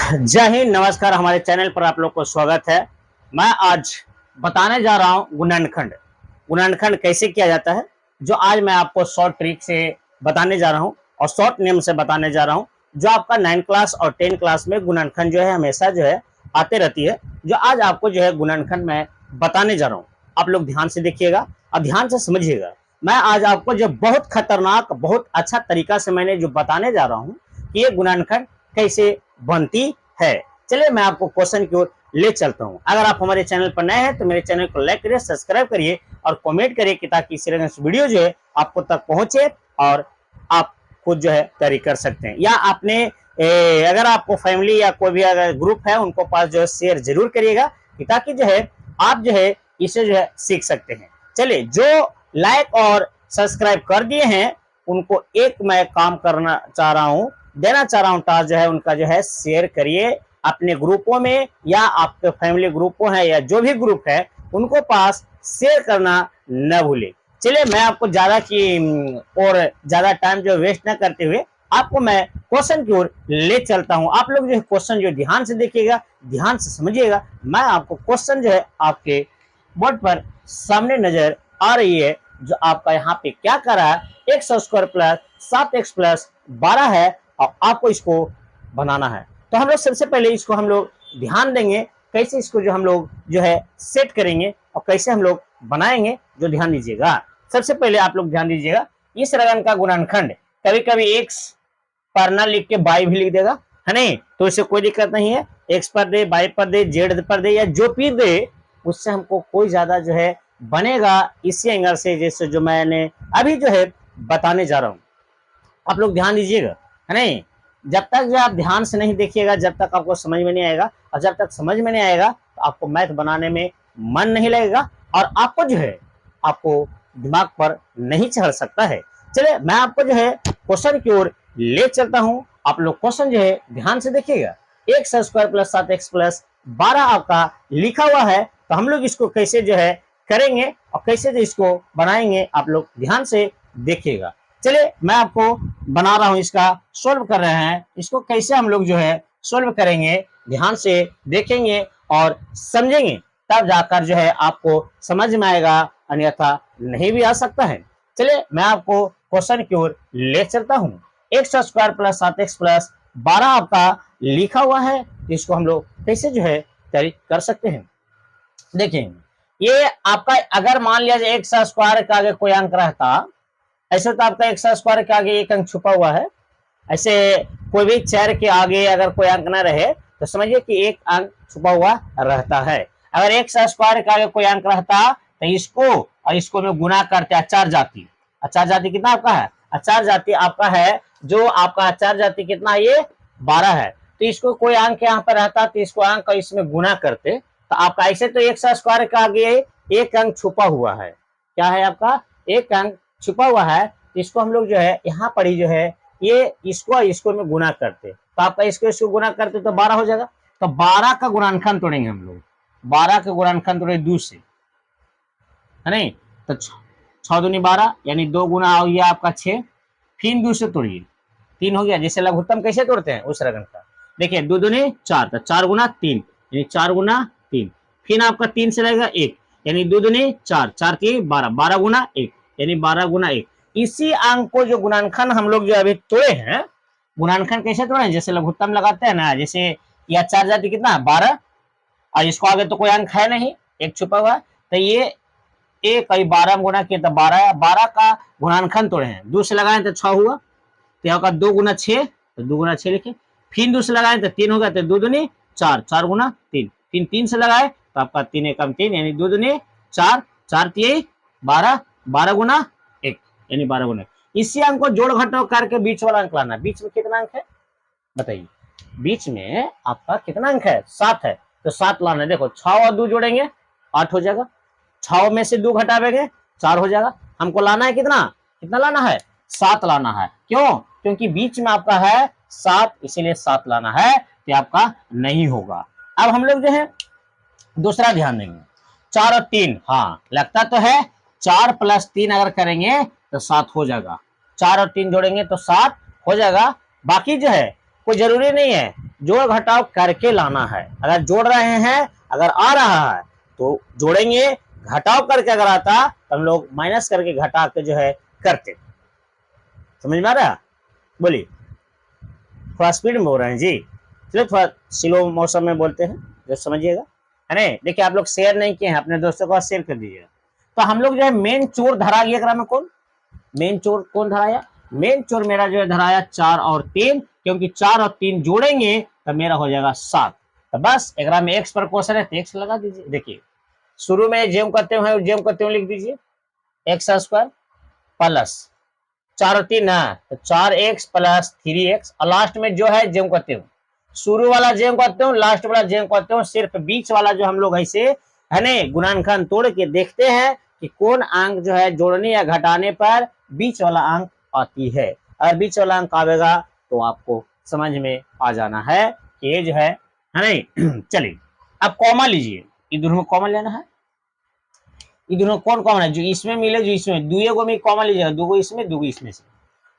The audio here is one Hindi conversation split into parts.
जय हिंद, नमस्कार। हमारे चैनल पर आप लोग को स्वागत है। मैं आज बताने जा रहा हूं गुणनखंड। गुणनखंड कैसे किया जाता है, जो आज मैं आपको शॉर्ट ट्रिक से बताने जा रहा हूं और शॉर्ट नियम से बताने जा रहा हूं, जो आपका 9 क्लास और 10 क्लास में गुणनखंड जो है हमेशा जो है आते रहती है। जो आज आपको जो है गुणनखंड में बताने जा रहा हूँ, आप लोग ध्यान से देखिएगा और ध्यान से समझिएगा। मैं आज आपको जो बहुत खतरनाक, बहुत अच्छा तरीका से मैंने जो बताने जा रहा हूँ कि ये गुणनखंड कैसे बनती है। चलिए मैं आपको क्वेश्चन की ओर ले चलता हूं। अगर आप हमारे चैनल पर नए हैं तो मेरे चैनल को लाइक करिए, सब्सक्राइब करिए और कमेंट करिए कि ताकि इस वीडियो जो है आपको तक पहुंचे और आप खुद जो है तैयारी कर सकते हैं। या आपने अगर आपको फैमिली या कोई भी अगर ग्रुप है उनको पास जो है शेयर जरूर करिएगा कि ताकि जो है आप जो है इसे जो है सीख सकते हैं। चलिए, जो लाइक और सब्सक्राइब कर दिए हैं उनको एक मैं काम करना चाह रहा हूं, देना चाह रहा हूं टास्क जो है उनका जो है शेयर करिए अपने ग्रुपों में, या आपके फैमिली ग्रुपों है या जो भी ग्रुप है उनको पास शेयर करना न भूले। चलिए, मैं आपको ज्यादा की और ज्यादा टाइम जो वेस्ट न करते हुए आपको मैं क्वेश्चन की ओर ले चलता हूं। आप लोग जो है क्वेश्चन जो ध्यान से देखिएगा, ध्यान से समझिएगा। मैं आपको क्वेश्चन जो है आपके बोर्ड पर सामने नजर आ रही है, जो आपका यहाँ पे क्या कर रहा है, x square plus 7x plus 12 है और आपको इसको बनाना है। तो हम लोग सबसे पहले इसको हम लोग ध्यान देंगे कैसे इसको जो हम लोग जो है सेट करेंगे और कैसे हम लोग बनाएंगे, जो ध्यान दीजिएगा। सबसे पहले आप लोग ध्यान दीजिएगा, इस रकम का गुणनखंड कभी कभी एक्स पर ना लिख के बाई भी लिख देगा, है नहीं, तो इससे कोई दिक्कत नहीं है। एक्स पर दे, बाई पर दे, जेड पर दे या जो भी दे, उससे हमको कोई ज्यादा जो है बनेगा इसी एंगल से जैसे जो मैंने अभी जो है बताने जा रहा हूं। आप लोग ध्यान दीजिएगा, है नहीं। जब तक जो आप ध्यान से नहीं देखिएगा जब तक आपको समझ में नहीं आएगा, और जब तक समझ में नहीं आएगा तो आपको मैथ बनाने में मन नहीं लगेगा और आपको जो है आपको दिमाग पर नहीं चढ़ सकता है। चलिए, मैं आपको जो है क्वेश्चन की ओर ले चलता हूं। आप लोग क्वेश्चन जो है ध्यान से देखिएगा। X square plus 7x plus 12 आपका लिखा हुआ है, तो हम लोग इसको कैसे जो है करेंगे और कैसे जो इसको बनाएंगे आप लोग ध्यान से देखिएगा। चलिए, मैं आपको बना रहा हूं, इसका सोल्व कर रहे हैं। इसको कैसे हम लोग जो है सोल्व करेंगे, ध्यान से देखेंगे और समझेंगे, तब जाकर जो है आपको समझ में आएगा, अन्यथा नहीं भी आ सकता है। चलिए, मैं आपको क्वेश्चन की ओर ले चलता हूं। X square plus 7x plus 12 आपका लिखा हुआ है, तो इसको हम लोग कैसे जो है तैयारी कर सकते हैं। देखिए, ये आपका अगर मान लिया जाए एक्स स्क्वायर के आगे कोई अंक रहता, ऐसे तो आपका एक्स स्क्वायर के आगे एक अंक छुपा हुआ है। ऐसे कोई भी चर के आगे अगर कोई अंक ना रहे तो समझिए कि एक अंक छुपा हुआ रहता है। अगर एक्स स्क्वायर के आगे कोई अंक रहता तो इसको और इसको में गुना करते अचार जाति। अचार जाति कितना आपका है? अचार जाति आपका है, जो आपका अचार जाति कितना है, ये 12 है। तो इसको कोई अंक यहाँ पर रहता तो इसको अंक और इसमें गुना करते, तो आपका ऐसे तो एक्स स्क्वायर के आगे एक अंक छुपा हुआ है। क्या है आपका? एक अंक छुपा हुआ है। तो इसको हम लोग जो है यहाँ पर ही जो है ये इसको में गुना करते, तो आपका इसको गुना करते तो 12 हो जाएगा। तो 12 का गुणनखंड तोड़ेंगे हम लोग। 12 का गुणनखंड तोड़े 2 से, है नहीं, तो 6 दूनी 12 यानी 2 गुना हो गया आपका 6, फिर 2 से तोड़िए 3 हो गया। जैसे लघुत्तम कैसे तोड़ते हैं उस रकम का, देखिए 2 दूनी 4, तो 4 गुना 3 यानी 4 गुना 3, फिर आपका 3 से लगेगा 1 यानी 2 दूनी 4, 4 3 12, 12 गुना 1 यानी 12 गुना 1। इसी अंक को जो गुणनखंड हम लोग जो अभी तोड़े हैं, गुणनखंड कैसे तोड़े हैं, जैसे लघुत्तम लगाते हैं ना, जैसे यह चार जाति कितना है 12 और इसको आगे तो कोई अंक है नहीं, एक छुपा हुआ है, तो ये एक 12 गुना किया तो 12, 12 का गुणनखंड तोड़े हैं। 2 से लगाए तो 6 हुआ, तो यहाँ का 2 गुना 6, तो 2 गुना 6 लिखे, फिर 2 से लगाए तो 3 हो गया, तो 2 दूनी 4, 4 गुना 3, फिर 3 से लगाए तो आपका 3 एकम 3 यानी 2 दूनी 4, 4 3 12, 12 गुना 1 यानी 12 गुना। इसी अंक को जोड़ घटाव करके बीच वाला अंक लाना। बीच में कितना अंक है बताइए? बीच में आपका कितना अंक है? 7 है, तो 7 लाना है। देखो 6 और 2 जोड़ेंगे 8 हो जाएगा, 6 में से 2 घटावेंगे 4 हो जाएगा। हमको लाना है कितना? कितना लाना है? 7 लाना है। क्यों? क्योंकि बीच में आपका है 7, इसीलिए 7 लाना है, तो आपका नहीं होगा। अब हम लोग जो है दूसरा ध्यान देंगे, 4 और 3, हाँ लगता तो है 4 प्लस 3 अगर करेंगे तो 7 हो जाएगा। 4 और 3 जोड़ेंगे तो 7 हो जाएगा। बाकी जो है कोई जरूरी नहीं है जोड़ घटाव करके लाना है। अगर जोड़ रहे हैं, अगर आ रहा है तो जोड़ेंगे, घटाव करके अगर आता तो हम लोग माइनस करके घटा के जो है करते। समझ में आ रहा है? बोलिए, थोड़ा स्पीड में बोल रहे हैं जी, चलो थोड़ा स्लो मौसम में बोलते हैं, जो समझिएगा, है ना। देखिए आप लोग शेयर नहीं किए हैं, अपने दोस्तों को शेयर कर दीजिएगा। तो हम लोग जो है मेन चोर धरा गया में कौन, मेन चोर कौन धराया? मेन चोर मेरा जो है धराया 4 और 3, क्योंकि 4 और 3 जोड़ेंगे तो मेरा हो जाएगा 7। तो बस एक में एक्स पर क्वेश्चन है तो एक्स लगा दीजिए। देखिए शुरू में जेम करते हुए लिख दीजिए एक्स स्क्वायर प्लस 4 और 3 ना, तो 4x प्लस 3x, और लास्ट में जो है जेम करते हो, शुरू वाला जेम करते हो, लास्ट वाला जेम करते हो, सिर्फ बीच वाला जो हम लोग ऐसे है ना गुणनखंड तोड़ के देखते हैं कि कौन अंक जो है जोड़ने या घटाने पर बीच वाला अंक आती है। अगर बीच वाला अंक आवेगा तो आपको समझ में आ जाना है कि ये जो है नहीं। चलिए अब कॉमा लीजिए, ये दोनों में कॉमन लेना है। ये दोनों कौन कॉमन है? जो इसमें मिले, जो इसमें, दुए को में कॉमन लीजिएगा, दो इसमें, दो इसमें से।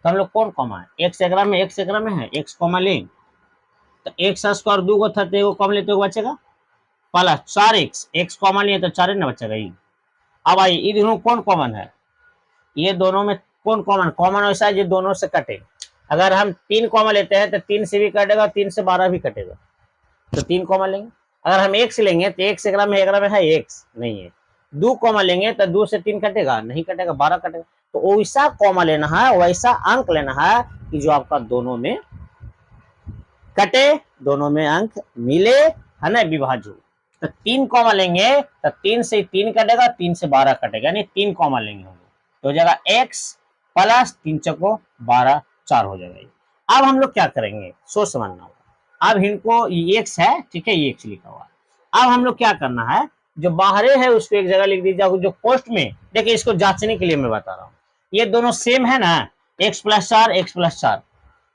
तो हम लोग कौन कॉमन है? एक्स एक में, एक्स एक में है, एक्स कॉमन लेंगे तो एक्स स्क्वायर दो को था तो कॉमन लेते हो बचेगा प्लस 4x, एक्स कॉमन लिए तो 4 ना बचेगा ये। अब आइए ये दोनों कौन कॉमन है? ये दोनों में कौन कॉमन? कॉमन वैसा है जो दोनों से कटे। अगर हम 3 कॉमन लेते हैं तो 3 से भी कटेगा, 3 से 12 भी कटेगा, तो 3 कॉमन लेंगे। अगर हम एक्स लेंगे तो एक्स एक में है, एक्स नहीं है। 2 कॉमन लेंगे तो 2 से 3 कटेगा, नहीं कटेगा, 12 कटेगा। तो वैसा कॉमन लेना है, वैसा अंक लेना है कि जो आपका दोनों में कटे, दोनों में अंक मिले, है ना, विभाज्य। तो 3 कॉमन लेंगे तो 3 से 3 कटेगा, 3 से 12 कटेगा, यानी 3 कॉमन लेंगे हम लोग तो हो जाएगा x प्लस 3 चको 12, 4 हो जाएगा। अब हम लोग क्या करेंगे, सोच समझना होगा। अब इनको ये x है, ठीक है, ये x लिखा हुआ है। अब हम लोग क्या करना है, जो बाहरे है उसको एक जगह लिख दीजिए, जो पोस्ट में, देखिए इसको जांचने के लिए मैं बता रहा हूँ, ये दोनों सेम है ना, x प्लस 4, x प्लस 4,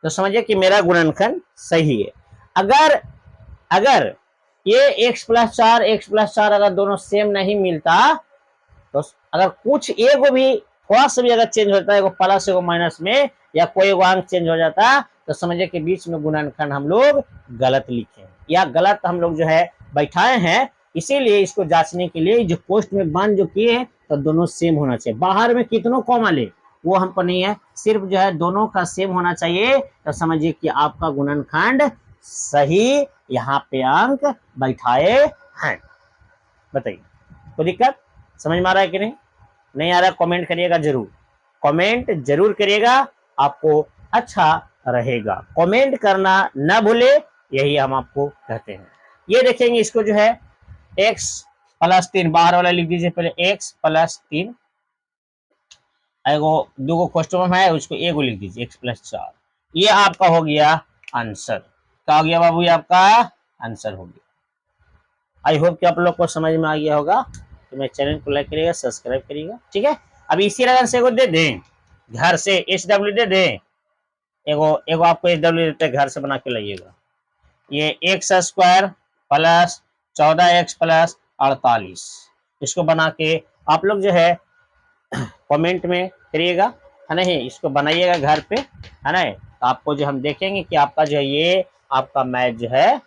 तो समझिए कि मेरा गुणनखंड सही है। अगर ये x प्लस 4, x प्लस 4 अगर दोनों सेम नहीं मिलता, तो अगर कुछ एगो भी थोड़ा सा भी अगर चेंज होता है, एगो प्लस एगो माइनस में, या कोई एगो अंक चेंज हो जाता, तो समझिए कि बीच में गुणनखंड हम लोग गलत लिखे हैं या गलत हम लोग जो है बैठाए हैं। इसीलिए इसको जांचने के लिए जो पोस्ट में मान जो किए हैं तो दोनों सेम होना चाहिए। बाहर में कितनों कॉमा ले वो हमको नहीं है, सिर्फ जो है दोनों का सेम होना चाहिए, तो समझिए कि आपका गुणनखंड सही यहाँ पे अंक बैठाए हैं। बताइए कोई दिक्कत? समझ में आ रहा है कि नहीं आ रहा? कमेंट करिएगा, जरूर कमेंट जरूर करिएगा, आपको अच्छा रहेगा। कमेंट करना ना भूले, यही हम आपको कहते हैं। ये देखेंगे इसको जो है x प्लस 3, बाहर वाला लिख दीजिए पहले, x प्लस 3, एगो दो क्वेश्चन है उसको एगो लिख दीजिए x प्लस 4। ये आपका हो गया आंसर। क्या हो गया बाबू? ये आपका आंसर हो गया। आई होप कि आप लोग को समझ में आ गया होगा। तो मेरे चैनल को लाइक करिएगा, सब्सक्राइब करिएगा, ठीक है। अब इसी लगन से एगो दे दें, घर से HW दे दें, एगो आपको HW देते घर से बना के लाइएगा। ये x square plus 14x plus 48, इसको बना के आप लोग जो है कमेंट में करिएगा, है नहीं, इसको बनाइएगा घर पे, है ना। तो आपको जो हम देखेंगे कि आपका जो है ये आपका मैथ जो है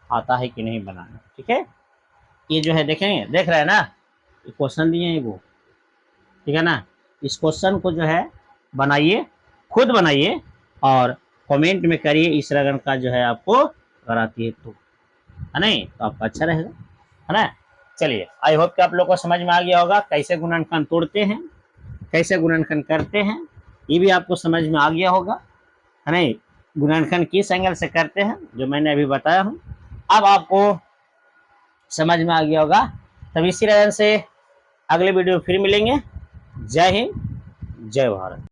आता है कि नहीं बनाना, ठीक है। ये जो है देखेंगे, देख रहे हैं ना, ये क्वेश्चन दिए हैं वो, ठीक है ना। इस क्वेश्चन को जो है बनाइए, खुद बनाइए और कमेंट में करिए इस रगन का जो है आपको कराती है तो, है नहीं, तो आपका अच्छा रहेगा, है ना। चलिए आई होप कि आप लोग को समझ में आ गया होगा कैसे गुणनखंड तोड़ते हैं, कैसे गुणनखंड करते हैं, ये भी आपको समझ में आ गया होगा, है नहीं। गुणनखंड किस एंगल से करते हैं जो मैंने अभी बताया हूँ, अब आपको समझ में आ गया होगा। तब इसी तरह से अगले वीडियो में फिर मिलेंगे। जय हिंद, जय भारत।